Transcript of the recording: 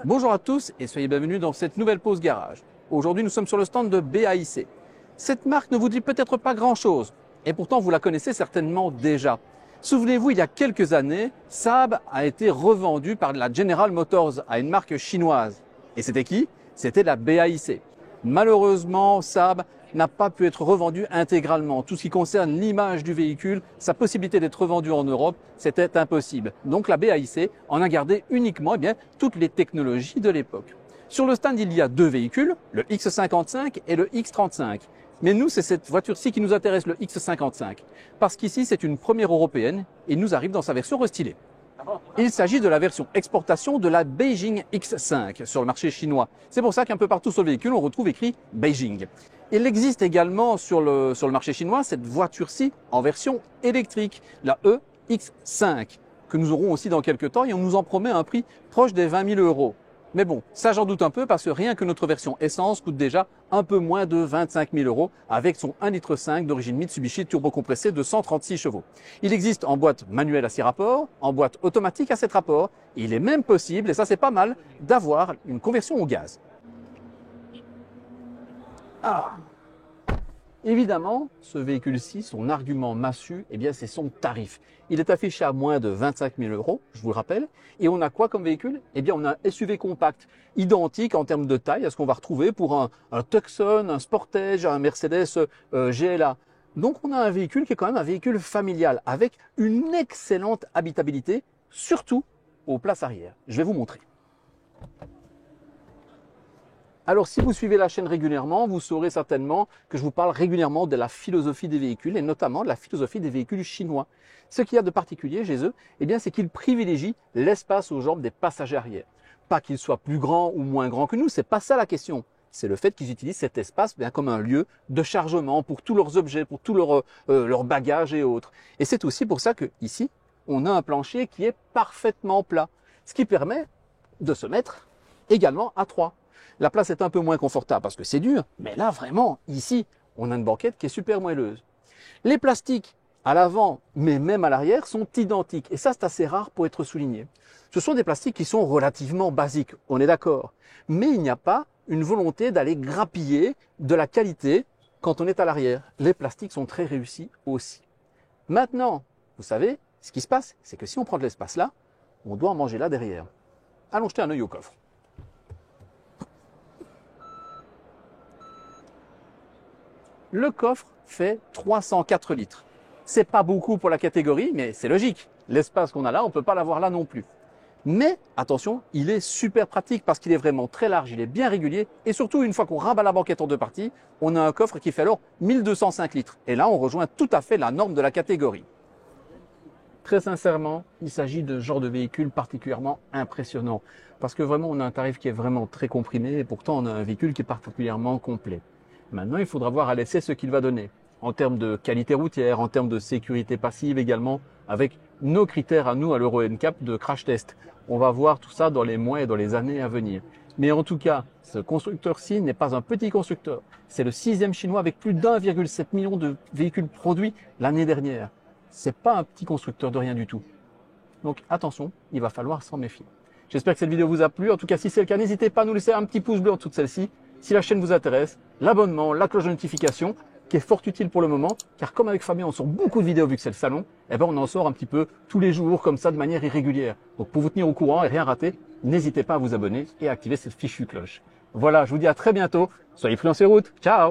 Bonjour à tous et soyez bienvenus dans cette nouvelle pause garage. Aujourd'hui, nous sommes sur le stand de BAIC. Cette marque ne vous dit peut-être pas grand-chose et pourtant vous la connaissez certainement déjà. Souvenez-vous, il y a quelques années, Saab a été revendu par la General Motors à une marque chinoise. Et c'était qui? C'était la BAIC. Malheureusement, Saab n'a pas pu être revendu intégralement. Tout ce qui concerne l'image du véhicule, sa possibilité d'être revendu en Europe, c'était impossible. Donc la BAIC en a gardé uniquement toutes les technologies de l'époque. Sur le stand, il y a deux véhicules, le X55 et le X35. Mais nous, c'est cette voiture-ci qui nous intéresse, le X55. Parce qu'ici, c'est une première européenne et il nous arrive dans sa version restylée. Il s'agit de la version exportation de la Beijing X5 sur le marché chinois. C'est pour ça qu'un peu partout sur le véhicule, on retrouve écrit Beijing. Il existe également sur le marché chinois cette voiture-ci en version électrique, la EX5, que nous aurons aussi dans quelques temps et on nous en promet un prix proche des 20 000 €. Mais bon, ça j'en doute un peu parce que rien que notre version essence coûte déjà un peu moins de 25 000 € avec son 1,5 litre d'origine Mitsubishi turbocompressé de 136 chevaux. Il existe en boîte manuelle à 6 rapports, en boîte automatique à 7 rapports. Et il est même possible, et ça c'est pas mal, d'avoir une conversion au gaz. Évidemment, ce véhicule-ci, son argument massu, c'est son tarif. Il est affiché à moins de 25 000 €, je vous le rappelle. Et on a quoi comme véhicule? On a un SUV compact, identique en termes de taille à ce qu'on va retrouver pour un Tucson, un Sportage, un Mercedes GLA. Donc on a un véhicule qui est quand même un véhicule familial, avec une excellente habitabilité, surtout aux places arrière. Je vais vous montrer. Alors, si vous suivez la chaîne régulièrement, vous saurez certainement que je vous parle régulièrement de la philosophie des véhicules et notamment de la philosophie des véhicules chinois. Ce qu'il y a de particulier chez eux, c'est qu'ils privilégient l'espace aux jambes des passagers arrière. Pas qu'ils soient plus grands ou moins grands que nous, c'est pas ça la question. C'est le fait qu'ils utilisent cet espace comme un lieu de chargement pour tous leurs objets, pour tous leurs bagages et autres. Et c'est aussi pour ça que ici, on a un plancher qui est parfaitement plat, ce qui permet de se mettre également à 3. La place est un peu moins confortable parce que c'est dur, mais là vraiment, ici, on a une banquette qui est super moelleuse. Les plastiques à l'avant, mais même à l'arrière, sont identiques et ça c'est assez rare pour être souligné. Ce sont des plastiques qui sont relativement basiques, on est d'accord, mais il n'y a pas une volonté d'aller grappiller de la qualité quand on est à l'arrière. Les plastiques sont très réussis aussi. Maintenant, vous savez, ce qui se passe, c'est que si on prend de l'espace là, on doit en manger là derrière. Allons jeter un œil au coffre. Le coffre fait 304 litres. C'est pas beaucoup pour la catégorie, mais c'est logique. L'espace qu'on a là, on ne peut pas l'avoir là non plus. Mais attention, il est super pratique parce qu'il est vraiment très large, il est bien régulier et surtout une fois qu'on rabat la banquette en deux parties, on a un coffre qui fait alors 1205 litres. Et là, on rejoint tout à fait la norme de la catégorie. Très sincèrement, il s'agit de genre de véhicule particulièrement impressionnant parce que vraiment, on a un tarif qui est vraiment très comprimé et pourtant, on a un véhicule qui est particulièrement complet. Maintenant, il faudra voir à l'essai ce qu'il va donner, en termes de qualité routière, en termes de sécurité passive également, avec nos critères à nous, à l'Euro NCAP, de crash test. On va voir tout ça dans les mois et dans les années à venir. Mais en tout cas, ce constructeur-ci n'est pas un petit constructeur. C'est le 6e chinois avec plus d'1,7 million de véhicules produits l'année dernière. C'est pas un petit constructeur de rien du tout. Donc attention, il va falloir s'en méfier. J'espère que cette vidéo vous a plu. En tout cas, si c'est le cas, n'hésitez pas à nous laisser un petit pouce bleu en dessous de celle-ci. Si la chaîne vous intéresse, l'abonnement, la cloche de notification, qui est fort utile pour le moment, car comme avec Fabien, on sort beaucoup de vidéos vu que c'est le salon, on en sort un petit peu tous les jours, comme ça, de manière irrégulière. Donc pour vous tenir au courant et rien rater, n'hésitez pas à vous abonner et à activer cette fichue cloche. Voilà, je vous dis à très bientôt. Soyez prudents sur les routes. Ciao!